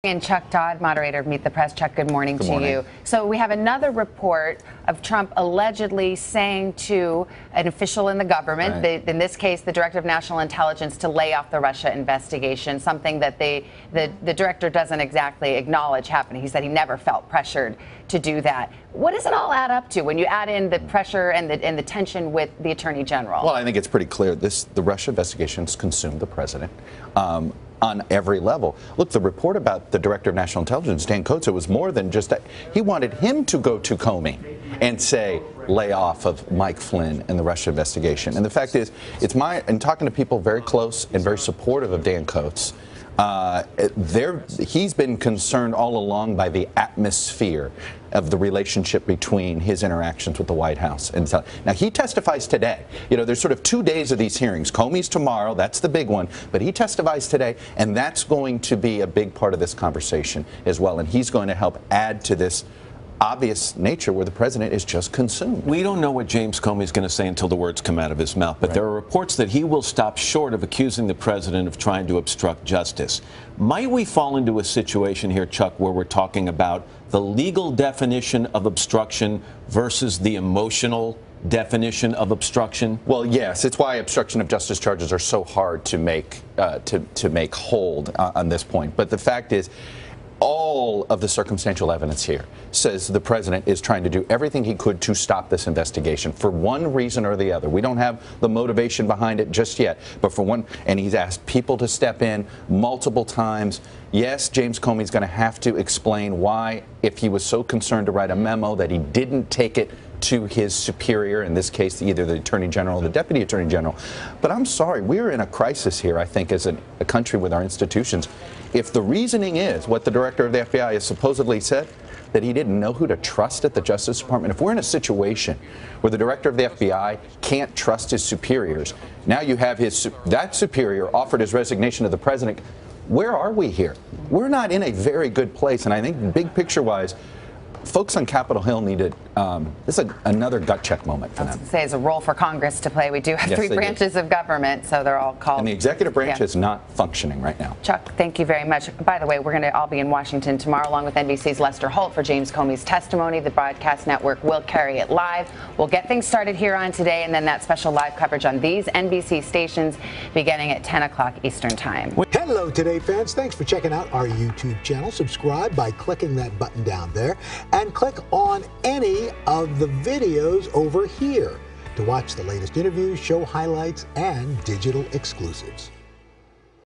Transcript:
And Chuck Todd, moderator of Meet the Press. Chuck, good morning to you. So we have another report of Trump allegedly saying to an official in the government, in this case, the director of national intelligence, to lay off the Russia investigation, something that the director doesn't exactly acknowledge happening. He said he never felt pressured to do that. What does it all add up to when you add in the pressure and the tension with the attorney general? Well, I think it's pretty clear the Russia investigations consumed the president. On every level. Look, the report about the director of national intelligence, Dan Coates, it was more than just that. He wanted him to go to Comey and say, lay off of Mike Flynn and the Russia investigation. And the fact is, and talking to people very close and very supportive of Dan Coates, he's been concerned all along by the atmosphere of the relationship between his interactions with the White House. And so, now, he testifies today. You know, there's sort of 2 days of these hearings. Comey's tomorrow. That's the big one. But he testifies today, and that's going to be a big part of this conversation as well. And he's going to help add to this obvious nature where the president is just consumed. We don't know what James Comey is going to say until the words come out of his mouth, but there are reports that he will stop short of accusing the president of trying to obstruct justice. Might we fall into a situation here, Chuck, where we're talking about the legal definition of obstruction versus the emotional definition of obstruction? Well, yes. It's why obstruction of justice charges are so hard to make hold on this point. But the fact is, all of the circumstantial evidence here says the president is trying to do everything he could to stop this investigation for one reason or the other. We don't have the motivation behind it just yet, but for one, and he's asked people to step in multiple times. Yes, James Comey's going to have to explain why, if he was so concerned to write a memo, that he didn't take it to his superior, in this case, either the Attorney General or the Deputy Attorney General. But I'm sorry, we're in a crisis here, I think, as a country with our institutions. If the reasoning is what the director of the FBI has supposedly said, that he didn't know who to trust at the Justice Department, if we're in a situation where the director of the FBI can't trust his superiors, now you have that superior offered his resignation to the president. Where are we here? We're not in a very good place, and I think big picture-wise, folks on Capitol Hill needed this is another gut check moment for them. I was going to say, it's a role for Congress to play. We do have three branches of government, so they're all called. And the executive branch is not functioning right now. Chuck, thank you very much. By the way, we're going to all be in Washington tomorrow, along with NBC's Lester Holt, for James Comey's testimony. The broadcast network will carry it live. We'll get things started here on Today, and then that special live coverage on these NBC stations beginning at 10 o'clock Eastern Time. Hello, Today fans. Thanks for checking out our YouTube channel. Subscribe by clicking that button down there, and click on any of the videos over here to watch the latest interviews, show highlights, and digital exclusives.